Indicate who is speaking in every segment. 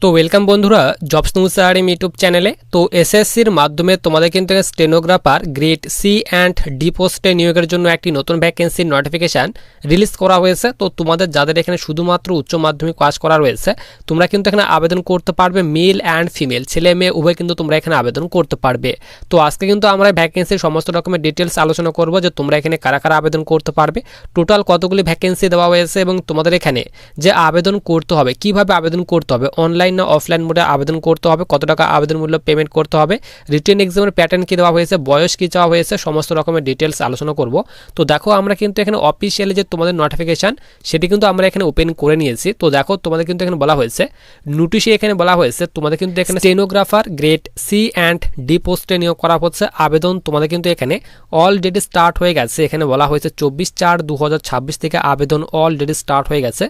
Speaker 1: তো ওয়েলকাম বন্ধুরা jobs news RM YouTube চ্যানেলে। তো এসএসসির মাধ্যমে তোমাদের কিন্তু stenographer grade C and D পোস্টে নিয়োগের জন্য একটি নতুন ভ্যাকেন্সির নোটিফিকেশান রিলিজ করা হয়েছে। তো তোমাদের যাদের এখানে শুধুমাত্র উচ্চ মাধ্যমিক পাস করা রয়েছে তোমরা কিন্তু এখানে আবেদন করতে পারবে, মেল অ্যান্ড ফিমেল, ছেলে মেয়ে উভয় কিন্তু তোমরা এখানে আবেদন করতে পারবে। তো আজকে কিন্তু আমরা ভ্যাকেন্সির সমস্ত রকমের ডিটেলস আলোচনা করব যে তোমরা এখানে কারা কারা আবেদন করতে পারবে, টোটাল কতগুলি ভ্যাকেন্সি দেওয়া হয়েছে এবং তোমাদের এখানে যে আবেদন করতে হবে, কিভাবে আবেদন করতে হবে, অনলাইন না অফলাইন মোডে আবেদন করতে হবে, কত টাকা আবেদন মূল্য পেমেন্ট করতে হবে, রিটেন এক্সামের প্যাটার্ন কি দেওয়া হয়েছে, বয়স কি চাওয়া হয়েছে, সমস্ত রকমের ডিটেলস আলোচনা করব। তো দেখো আমরা কিন্তু এখানে অফিসিয়ালি যে তোমাদের নোটিফিকেশন সেটি কিন্তু আমরা এখানে ওপেন করে নিয়েছি। তো দেখো তোমাদের কিন্তু এখানে বলা হয়েছে, নোটিশে এখানে বলা হয়েছে তোমাদের কিন্তু এখানে stenographer grade C and D পোস্টে নিয়োগ করা হচ্ছে। আবেদন তোমাদের কিন্তু এখানে অলরেডি স্টার্ট হয়ে গেছে। এখানে বলা হয়েছে 24/4/2026 থেকে আবেদন অলরেডি স্টার্ট হয়ে গেছে।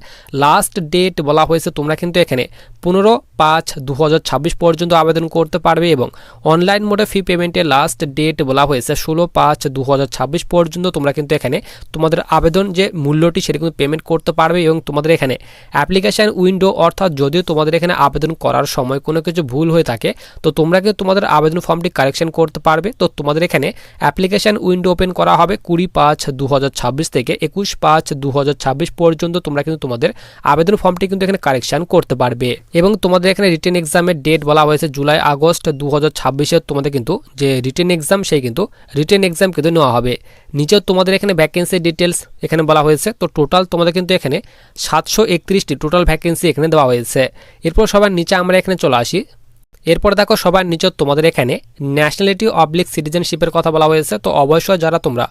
Speaker 1: লাস্ট ডেট বলা হয়েছে তোমরা কিন্তু এখানে 15/5/2026 পর্যন্ত আবেদন করতে পারবে এবং অনলাইন মোডে ফি পেমেন্টের লাস্ট ডেট বলা হয়েছে 16/5/2026 পর্যন্ত তোমরা কিন্তু এখানে তোমাদের আবেদন যে মূল্যটি সেটা কিন্তু পেমেন্ট করতে পারবে। এবং তোমাদের এখানে অ্যাপ্লিকেশান উইন্ডো, অর্থাৎ যদিও তোমাদের এখানে আবেদন করার সময় কোনো কিছু ভুল হয়ে থাকে তো তোমরা কিন্তু তোমাদের আবেদন ফর্মটি কারেকশন করতে পারবে। তো তোমাদের এখানে অ্যাপ্লিকেশান উইন্ডো ওপেন করা হবে 20/5/2026 থেকে 21/5/2026 পর্যন্ত তোমরা কিন্তু তোমাদের আবেদন ফর্মটি কিন্তু এখানে কারেকশন করতে পারবে। এবং তোমাদের এখানে রিটেন এক্সামের ডেট বলা হয়েছে জুলাই-আগস্ট 2026 তোমাদের কিন্তু যে রিটেন এক্সাম সেই কিন্তু রিটেন এক্সাম কিন্তু নেওয়া হবে। নিচেও তোমাদের এখানে ভ্যাকেন্সি ডিটেলস এখানে বলা হয়েছে। তো টোটাল তোমাদের কিন্তু এখানে 731টি টোটাল ভ্যাকেন্সি এখানে দেওয়া হয়েছে। এরপর সবার নিচে আমরা এখানে চলে আসি। এরপর দেখো সবার নিচে তোমাদের এখানে ন্যাশনালিটি অবলিক সিটিজেনশিপের কথা বলা হয়েছে। তো অবশ্যই যারা তোমরা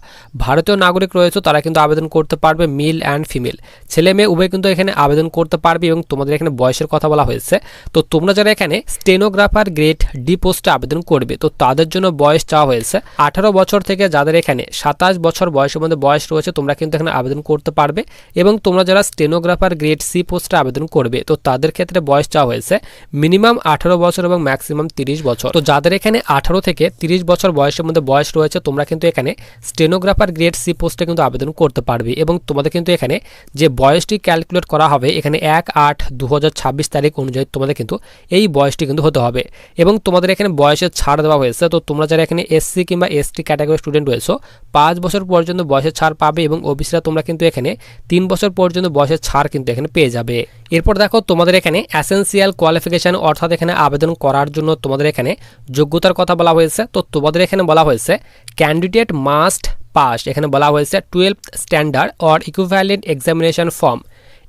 Speaker 1: ভারতীয় নাগরিক রয়েছে তারা কিন্তু আবেদন করতে পারবে, মেল অ্যান্ড ফিমেল, ছেলে মেয়ে উভয় কিন্তু এখানে আবেদন করতে পারবে। এবং তোমাদের এখানে বয়সের কথা বলা হয়েছে। তো তোমরা যারা এখানে স্টেনোগ্রাফার গ্রেড ডি পোস্টে আবেদন করবে তো তাদের জন্য বয়স চাওয়া হয়েছে 18 বছর থেকে যাদের এখানে 27 বছর বয়সের মধ্যে বয়স রয়েছে তোমরা কিন্তু এখানে আবেদন করতে পারবে। এবং তোমরা যারা স্টেনোগ্রাফার গ্রেড সি পোস্টে আবেদন করবে তো তাদের ক্ষেত্রে বয়স চাওয়া হয়েছে মিনিমাম 18 বছর এবং ম্যাক্সিমাম 30 বছর। তো যাদের এখানে 18 থেকে 30 বছর বয়সের মধ্যে বয়স রয়েছে তোমরা কিন্তু এখানে স্টেনোগ্রাফার গ্রেড সি পোস্টে কিন্তু আবেদন করতে পারবে। এবং তোমাদের কিন্তু এখানে যে বয়সটি ক্যালকুলেট করা হবে এখানে 1/8/2026 তারিখ অনুযায়ী তোমাদের কিন্তু এই বয়সটি কিন্তু হতে হবে। এবং তোমাদের এখানে বয়সের ছাড় দেওয়া হয়েছে। তো তোমরা যারা এখানে এসসি কিংবা এসটি ক্যাটাগরি স্টুডেন্ট রয়েছো 5 বছর পর্যন্ত বয়সের ছাড় পাবে এবং ওবিসিরা তোমরা কিন্তু এখানে 3 বছর পর্যন্ত বয়সের ছাড় কিন্তু এখানে পেয়ে যাবে। এরপর দেখো তোমাদের এখানে এসেনশিয়াল কোয়ালিফিকেশন, অর্থাৎ এখানে আবেদন করার জন্য তোমাদের এখানে যোগ্যতার কথা বলা হয়েছে। তো তোমাদের এখানে বলা হয়েছে ক্যান্ডিডেট মাস্ট পাস, এখানে বলা হয়েছে 12th standard or equivalent examination from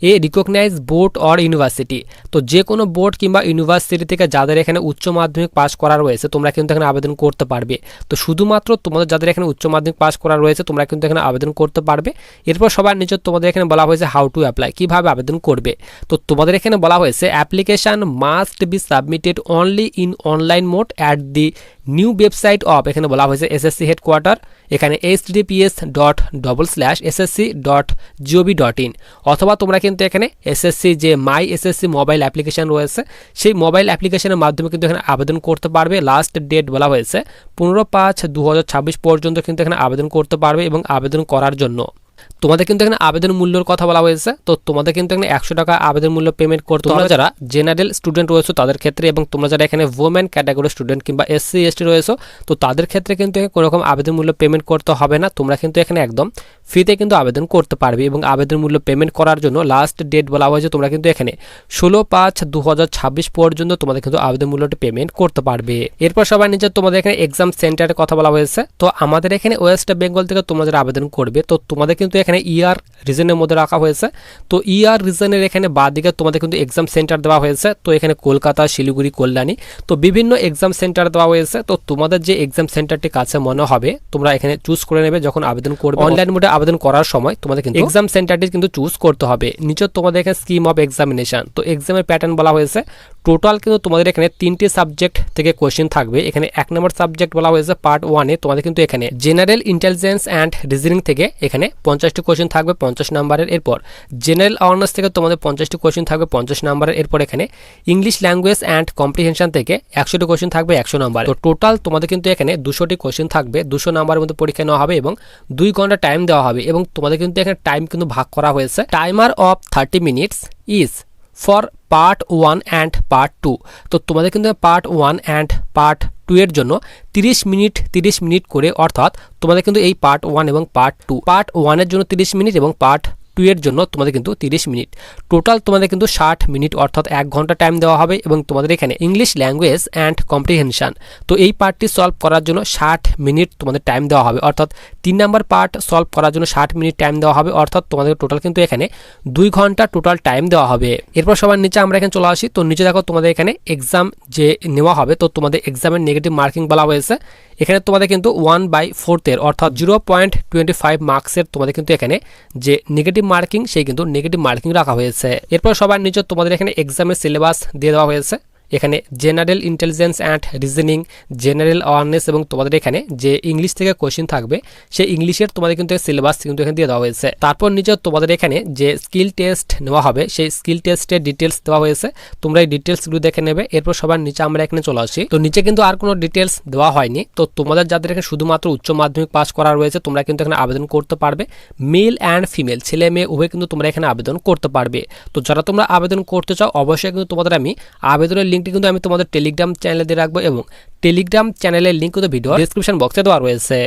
Speaker 1: a recognise board or university. তো যে কোনো বোর্ড কিংবা ইউনিভার্সিটি থেকে যাদের এখানে উচ্চ মাধ্যমিক পাস করা রয়েছে তোমরা কিন্তু এখানে আবেদন করতে পারবে। তো শুধুমাত্র তোমাদের যাদের এখানে উচ্চ মাধ্যমিক পাস করা রয়েছে তোমরা কিন্তু এখানে আবেদন করতে পারবে। এরপর সবার নিচে তোমাদের এখানে বলা হয়েছে হাউ টু অ্যাপ্লাই, কীভাবে আবেদন করবে। তো তোমাদের এখানে বলা হয়েছে application must be submitted only in online mode at the new website of, এখানে বলা হয়েছে এসএসসি হেডকোয়ার্টার, এখানে https://ssc.gov.in, অথবা তোমরা কিন্তু এখানে এসএসসি যে মাই এসএসসি মোবাইল অ্যাপ্লিকেশন রয়েছে সেই মোবাইল অ্যাপ্লিকেশনের মাধ্যমে কিন্তু এখানে আবেদন করতে পারবে। লাস্ট ডেট বলা হয়েছে 15/5/2026 পর্যন্ত কিন্তু এখানে আবেদন করতে পারবে। এবং আবেদন করার জন্য তোমাদের কিন্তু এখানে আবেদন মূল্যের কথা বলা হয়েছে। তো তোমাদের কিন্তু এখানে 100 টাকা আবেদন মূল্য পেমেন্ট করতে হবে যারা জেনারেল স্টুডেন্ট রয়েছে তাদের ক্ষেত্রে। এবং তোমরা যারা এখানে ওমেন ক্যাটাগরি স্টুডেন্ট কিংবা এসসি এসটি রয়েছে তো তাদের ক্ষেত্রে কিন্তু কোনো রকম আবেদন মূল্য পেমেন্ট করতে হবে না। তোমরা কিন্তু এখানে একদম ফ্রিতে কিন্তু আবেদন করতে পারবে। এবং আবেদন মূল্য পেমেন্ট করার জন্য লাস্ট ডেট বলা হয়েছে তোমরা কিন্তু এখানে 16/5/2026 পর্যন্ত তোমাদের কিন্তু আবেদন মূল্যটি পেমেন্ট করতে পারবে। এরপর সবার নিচে তোমাদের এখানে এক্সাম সেন্টারের কথা বলা হয়েছে। তো আমাদের এখানে ওয়েস্ট বেঙ্গল থেকে তোমরা যারা আবেদন করবে তো তোমাদের কিন্তু এখানে ইয়ার রিজনের মধ্যে রাখা হয়েছে। তো ইয়ার রিজনের এখানে বাদিকে তোমাদের কিন্তু এক্সাম সেন্টার দেওয়া হয়েছে। তো এখানে কলকাতা, শিলিগুড়ি, কল্যাণী, তো বিভিন্ন এক্সাম সেন্টার দেওয়া হয়েছে। তো তোমাদের যে এক্সাম সেন্টারটি কাছে মনে হবে তোমরা এখানে চুজ করে নেবে যখন আবেদন করবে। অনলাইন মোডে আবেদন করার সময় তোমাদের কিন্তু এক্সাম সেন্টারটি কিন্তু চুজ করতে হবে। নিচে তোমাদের এখানে স্কিম অফ এক্সামিনেশন, তো এক্সামের প্যাটার্ন বলা হয়েছে। টোটাল কিন্তু তোমাদের এখানে 3টি সাবজেক্ট থেকে কোয়েশ্চেন থাকবে। এখানে 1 নম্বর সাবজেক্ট বলা হয়েছে পার্ট 1-এ তোমাদের কিন্তু এখানে জেনারেল ইন্টেলিজেন্স অ্যান্ড রিজনিং থেকে এখানে 50টি কোয়েশ্চেন থাকবে 50 নম্বরের। এরপর জেনারেল অ্যাওয়ারনেস থেকে তোমাদের 50টি কোয়েশ্চেন থাকবে 50 নম্বরের। এরপর এখানে ইংলিশ ল্যাঙ্গুয়েজ অ্যান্ড কম্প্রিহেনশন থেকে 100টি কোয়েশ্চেন থাকবে 100 নম্বর। তো টোটাল তোমাদের কিন্তু এখানে 200টি কোয়েশ্চেন থাকবে, 200 নম্বরের মধ্যে পরীক্ষা নেওয়া হবে এবং 2 ঘন্টা টাইম দেওয়া হবে। এবং তোমাদের কিন্তু এখানে টাইম কিন্তু ভাগ করা হয়েছে। Timer off 30 minutes is for part 1 and part 2। তো তোমাদের কিন্তু পার্ট 1 অ্যান্ড পার্ট 2 এর জন্য 30 মিনিট করে, অর্থাৎ তোমাদের কিন্তু এই পার্ট 1 এবং পার্ট 2, পার্ট 1 এর জন্য 30 মিনিট এবং পার্ট 2 এর জন্য তোমাদের কিন্তু 30 মিনিট, টোটাল তোমাদের কিন্তু 60 মিনিট অর্থাৎ 1 ঘন্টা টাইম দেওয়া হবে। এবং তোমাদের এখানে ইংলিশ ল্যাঙ্গুয়েজ অ্যান্ড কম্প্রিহেনশন, তো এই পার্টটি সলভ করার জন্য 60 মিনিট তোমাদের টাইম দেওয়া হবে, অর্থাৎ 3 নাম্বার পার্ট সলভ করার জন্য 60 মিনিট টাইম দেওয়া হবে, অর্থাৎ তোমাদের টোটাল কিন্তু এখানে 2 ঘন্টা টোটাল টাইম দেওয়া হবে। এরপর সবার নিচে আমরা এখানে চলে আসি। তো নিচে দেখো তোমাদের এখানে এক্সাম যে নেওয়া হবে, তো তোমাদের এক্সামের নেগেটিভ মার্কিং বলা হয়েছে। এখানে তোমাদের কিন্তু 1/4 অর্থাৎ 0.25 মার্কসের তোমাদের কিন্তু এখানে যে নেগেটিভ মার্কিং, সেই কিন্তু নেগেটিভ মার্কিং রাখা হয়েছে। এরপর সবার নিচে তোমাদের এখানে এক্সামের সিলেবাস দিয়ে দেওয়া হয়েছে। এখানে general intelligence and reasoning, general awareness এবং তোমাদের এখানে যে ইংলিশ থেকে কোশ্চেন থাকবে সেই ইংলিশের তোমাদের কিন্তু সিলেবাস কিন্তু এখানে দিয়ে দেওয়া হয়েছে। তারপর নিচে তোমাদের এখানে যে স্কিল টেস্ট নেওয়া হবে সেই স্কিল টেস্টের ডিটেলস দেওয়া হয়েছে, তোমরা এই ডিটেলসগুলো দেখে নেবে। এরপর সবার নিচে আমরা এখানে চলে আসি। তো নিচে কিন্তু আর কোনো ডিটেলস দেওয়া হয়নি। তো তোমাদের যাদের এখানে শুধুমাত্র উচ্চ মাধ্যমিক পাস করা রয়েছে তোমরা কিন্তু এখানে আবেদন করতে পারবে, মেল অ্যান্ড ফিমেল, ছেলে মেয়ে উভয় কিন্তু তোমরা এখানে আবেদন করতে পারবে। তো যারা তোমরা আবেদন করতে চাও অবশ্যই কিন্তু তোমাদের আমি আবেদনের লিঙ্কটি কিন্তু আমি তোমাদের টেলিগ্রাম চ্যানেলে দিয়ে রাখবো এবং টেলিগ্রাম চ্যানেলের লিঙ্ক কিন্তু ভিডিও ডেসক্রিপশন বক্সে দেওয়া রয়েছে।